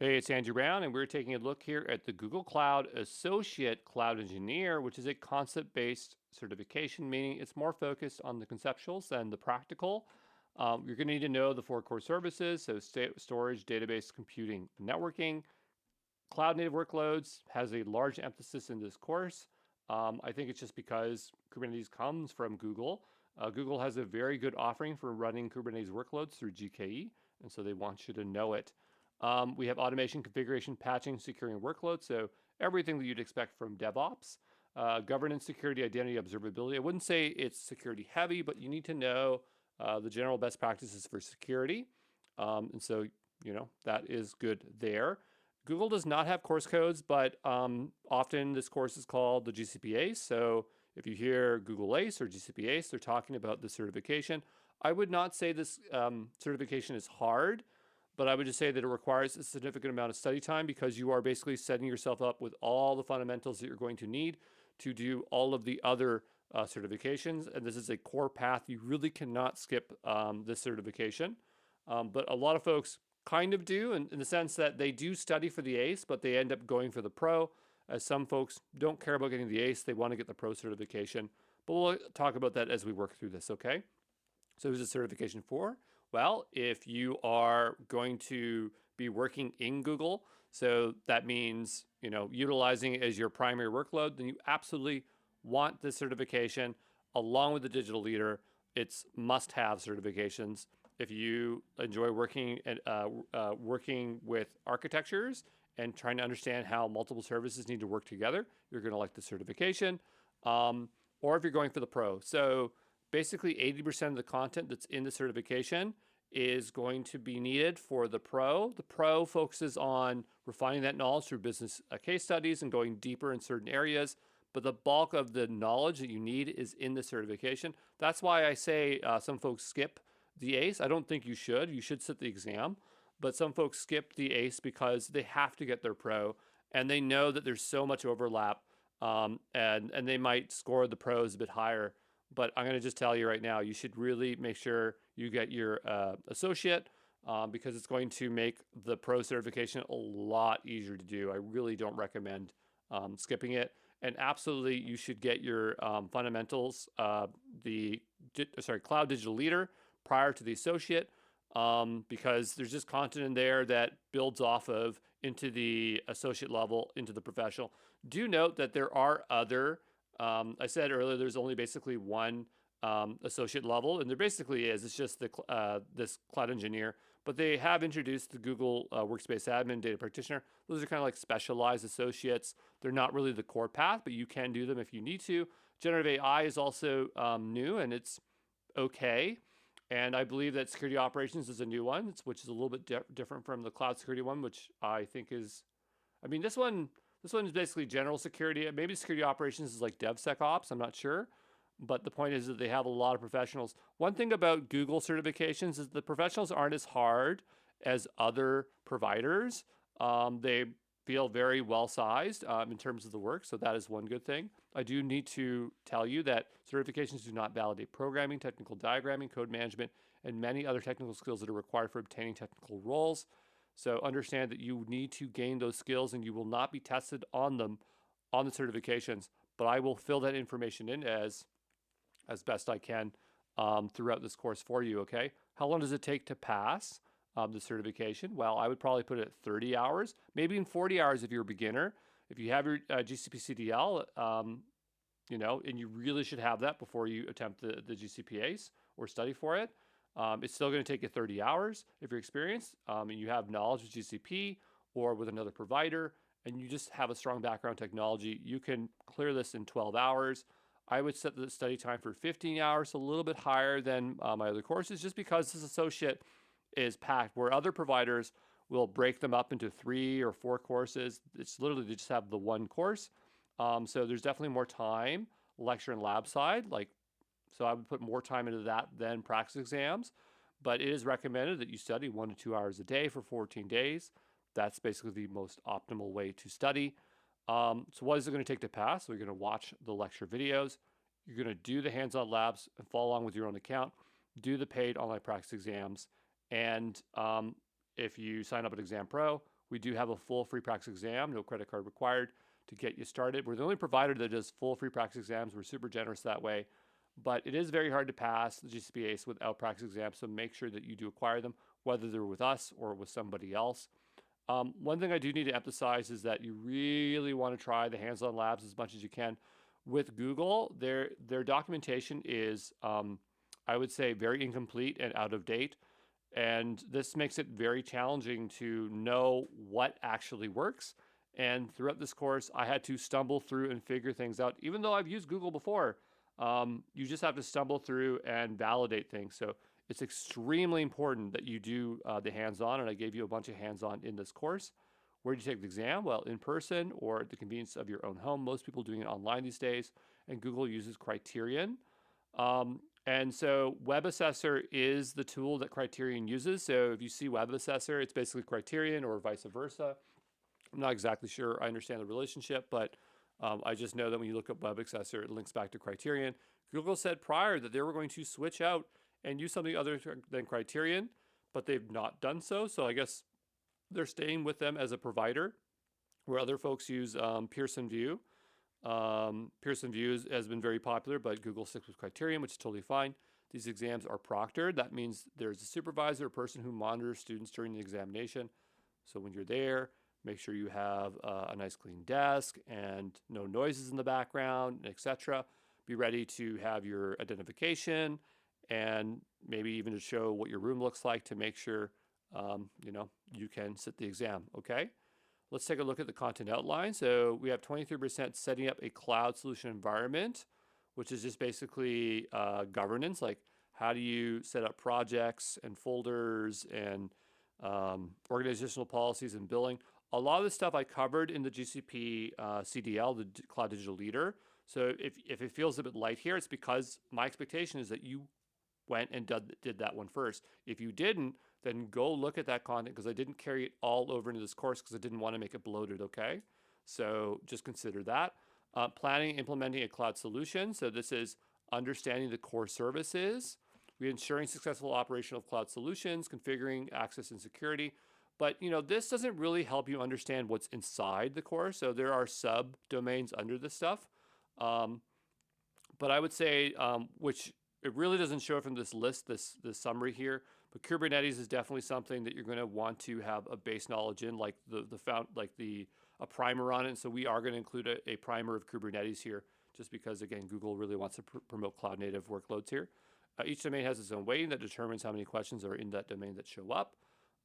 Hey, it's Andrew Brown, and we're taking a look here at the Google Cloud Associate Cloud Engineer, which is a concept-based certification, meaning it's more focused on the conceptuals than the practical. You're going to need to know the four core services, so storage, database, computing, networking. Cloud native workloads has a large emphasis in this course. I think it's just because Kubernetes comes from Google. Google has a very good offering for running Kubernetes workloads through GKE, and so they want you to know it. We have automation, configuration, patching, securing workloads, so everything that you'd expect from DevOps. Governance, security, identity, observability. I wouldn't say it's security heavy, but you need to know the general best practices for security. And so, that is good there. Google does not have course codes, but often this course is called the GCP ACE. So if you hear Google ACE or GCP ACE, they're talking about the certification. I would not say this certification is hard, but I would just say that it requires a significant amount of study time because you are basically setting yourself up with all the fundamentals that you're going to need to do all of the other certifications. And this is a core path. You really cannot skip this certification. But a lot of folks kind of do in the sense that they do study for the ACE, but they end up going for the Pro. As some folks don't care about getting the ACE, they want to get the Pro certification. But we'll talk about that as we work through this, okay? So who's the certification for? Well, if you are going to be working in Google, so that means, utilizing it as your primary workload, then you absolutely want this certification along with the digital leader. It's must-have certifications. If you enjoy working and working with architectures and trying to understand how multiple services need to work together, you're going to like the certification. Or if you're going for the Pro. So basically 80% of the content that's in the certification is going to be needed for the Pro. The Pro focuses on refining that knowledge through business case studies and going deeper in certain areas. But the bulk of the knowledge that you need is in the certification. That's why I say some folks skip the ACE. I don't think you should. You should sit the exam. But some folks skip the ACE because they have to get their Pro and they know that there's so much overlap and they might score the Pros a bit higher. But I'm going to just tell you right now, you should really make sure you get your associate because it's going to make the Pro certification a lot easier to do. I really don't recommend skipping it. And absolutely, you should get your fundamentals, Cloud Digital Leader prior to the associate because there's just content in there that builds off of into the associate level, into the professional. Do note that there are other I said earlier there's only basically one associate level, and there basically is. It's just this cloud engineer, but they have introduced the Google Workspace Admin, Data Practitioner. Those are kind of like specialized associates. They're not really the core path, but you can do them if you need to. Generative AI is also new, and it's okay. And I believe that security operations is a new one, which is a little bit different from the cloud security one, which I think is, I mean, this one is basically general security. Maybe security operations is like DevSecOps. I'm not sure. But the point is that they have a lot of professionals. One thing about Google certifications is the professionals aren't as hard as other providers. They feel very well sized in terms of the work. So that is one good thing. I do need to tell you that certifications do not validate programming, technical diagramming, code management, and many other technical skills that are required for obtaining technical roles. So understand that you need to gain those skills and you will not be tested on them on the certifications, but I will fill that information in as best I can throughout this course for you, okay? How long does it take to pass the certification? Well, I would probably put it at 30 hours, maybe in 40 hours if you're a beginner. If you have your GCP CDL, and you really should have that before you attempt the GCP ACE or study for it. It's still going to take you 30 hours if you're experienced and you have knowledge of GCP or with another provider and you just have a strong background in technology. You can clear this in 12 hours. I would set the study time for 15 hours, a little bit higher than my other courses, just because this associate is packed, where other providers will break them up into 3 or 4 courses. It's literally they just have the one course. So there's definitely more time, lecture and lab side. So I would put more time into that than practice exams. But it is recommended that you study 1 to 2 hours a day for 14 days. That's basically the most optimal way to study. So what is it going to take to pass? So you're going to watch the lecture videos. You're going to do the hands-on labs and follow along with your own account. Do the paid online practice exams. And if you sign up at Exam Pro, We do have a full free practice exam, no credit card required to get you started. We're the only provider that does full free practice exams. We're super generous that way. But it is very hard to pass the GCP ACE without practice exams, so make sure that you do acquire them, whether they're with us or with somebody else. One thing I do need to emphasize is that you really want to try the hands-on labs as much as you can. With Google, their documentation is, I would say, very incomplete and out of date. And this makes it very challenging to know what actually works. And throughout this course, I had to stumble through and figure things out. Even though I've used Google before, you just have to stumble through and validate things. So it's extremely important that you do the hands-on, and I gave you a bunch of hands-on in this course. Where do you take the exam? Well, in person or at the convenience of your own home. Most people doing it online these days, and Google uses Criterion. And so Web Assessor is the tool that Criterion uses. So if you see Web Assessor, it's basically Criterion or vice versa. I'm not exactly sure I understand the relationship, but I just know that when you look up Web Assessor, it links back to Criterion. Google said prior that they were going to switch out and use something other than Criterion, but they've not done so. So I guess they're staying with them as a provider, where other folks use Pearson VUE. Pearson VUE has been very popular, but Google sticks with Criterion, which is totally fine. These exams are proctored. That means there's a supervisor, a person who monitors students during the examination. So when you're there, make sure you have a nice clean desk and no noises in the background, etc. Be ready to have your identification and maybe even to show what your room looks like to make sure you can sit the exam, okay? Let's take a look at the content outline. So we have 23% setting up a cloud solution environment, which is just basically governance, like how do you set up projects and folders and organizational policies and billing. A lot of this stuff I covered in the GCP CDL, the Cloud Digital Leader. So if it feels a bit light here, it's because my expectation is that you went and did that one first. If you didn't, then go look at that content, because I didn't carry it all over into this course because I didn't want to make it bloated, okay? So just consider that. Planning and implementing a cloud solution. So this is understanding the core services. We're ensuring successful operation of cloud solutions, configuring access and security. But this doesn't really help you understand what's inside the course. So there are sub-domains under this stuff. But I would say, which it really doesn't show from this list, this summary here, but Kubernetes is definitely something that you're going to want to have a base knowledge in, like a primer on it. And so we are going to include a primer of Kubernetes here, just because, again, Google really wants to promote cloud native workloads here. Each domain has its own weighting that determines how many questions are in that domain that show up.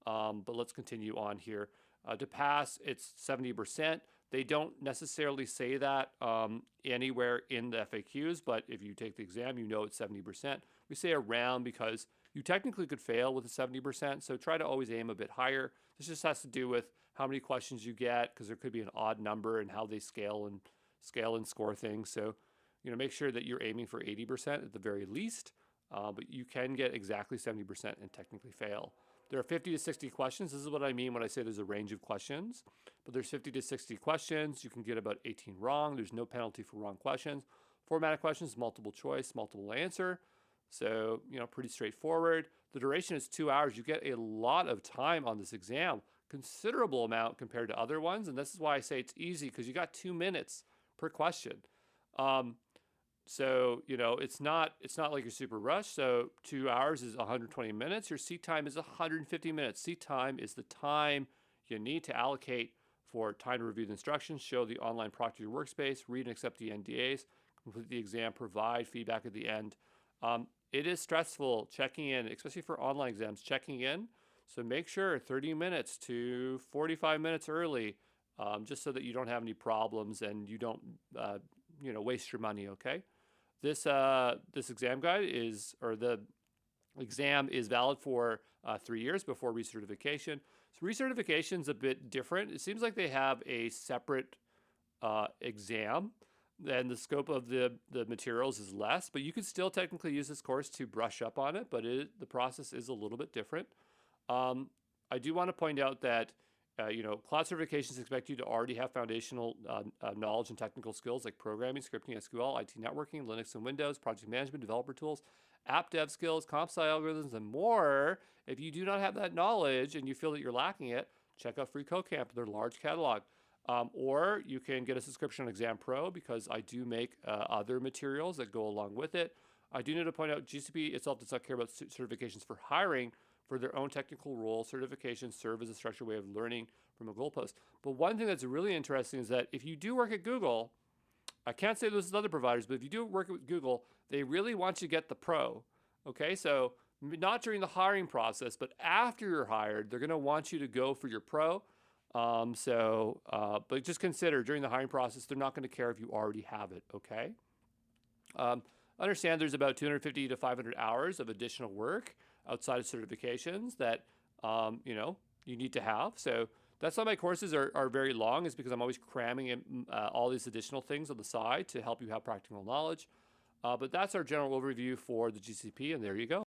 But let's continue on here. To pass, it's 70%. They don't necessarily say that anywhere in the FAQs, but if you take the exam, it's 70%. We say around because you technically could fail with a 70%, so try to always aim a bit higher. This just has to do with how many questions you get, because there could be an odd number and how they scale and score things. So, make sure that you're aiming for 80% at the very least, but you can get exactly 70% and technically fail. There are 50 to 60 questions. This is what I mean when I say there's a range of questions, but there's 50 to 60 questions. You can get about 18 wrong. There's no penalty for wrong questions. Format of questions, multiple choice, multiple answer. So, pretty straightforward. The duration is 2 hours. You get a lot of time on this exam, considerable amount compared to other ones. And this is why I say it's easy, because you got 2 minutes per question. So, it's not like you're super rushed. So 2 hours is 120 minutes. Your seat time is 150 minutes. Seat time is the time you need to allocate for time to review the instructions, show the online proctor your workspace, read and accept the NDAs, complete the exam, provide feedback at the end. It is stressful checking in, especially for online exams, checking in. So make sure 30 minutes to 45 minutes early, just so that you don't have any problems and you don't, waste your money, okay? This exam guide the exam is valid for 3 years before recertification. So recertification is a bit different. It seems like they have a separate exam, and the scope of the materials is less, but you could still technically use this course to brush up on it, but the process is a little bit different. I do want to point out that cloud certifications expect you to already have foundational knowledge and technical skills like programming, scripting, SQL, IT networking, Linux and Windows, project management, developer tools, app dev skills, comp sci algorithms, and more. If you do not have that knowledge and you feel that you're lacking it, check out Free Code Camp, their large catalog. Or you can get a subscription on Exam Pro because I do make other materials that go along with it. I do need to point out GCP itself does not care about certifications for hiring. For their own technical role, certifications serve as a structured way of learning from a goalpost. But one thing that's really interesting is that if you do work at Google, I can't say this with other providers, but if you do work with Google, they really want you to get the pro. Okay, so not during the hiring process, but after you're hired, they're going to want you to go for your pro. But just consider during the hiring process, they're not going to care if you already have it. Okay. Understand there's about 250 to 500 hours of additional work outside of certifications that you need to have. So that's why my courses are very long, is because I'm always cramming in all these additional things on the side to help you have practical knowledge. But that's our general overview for the GCP, and there you go.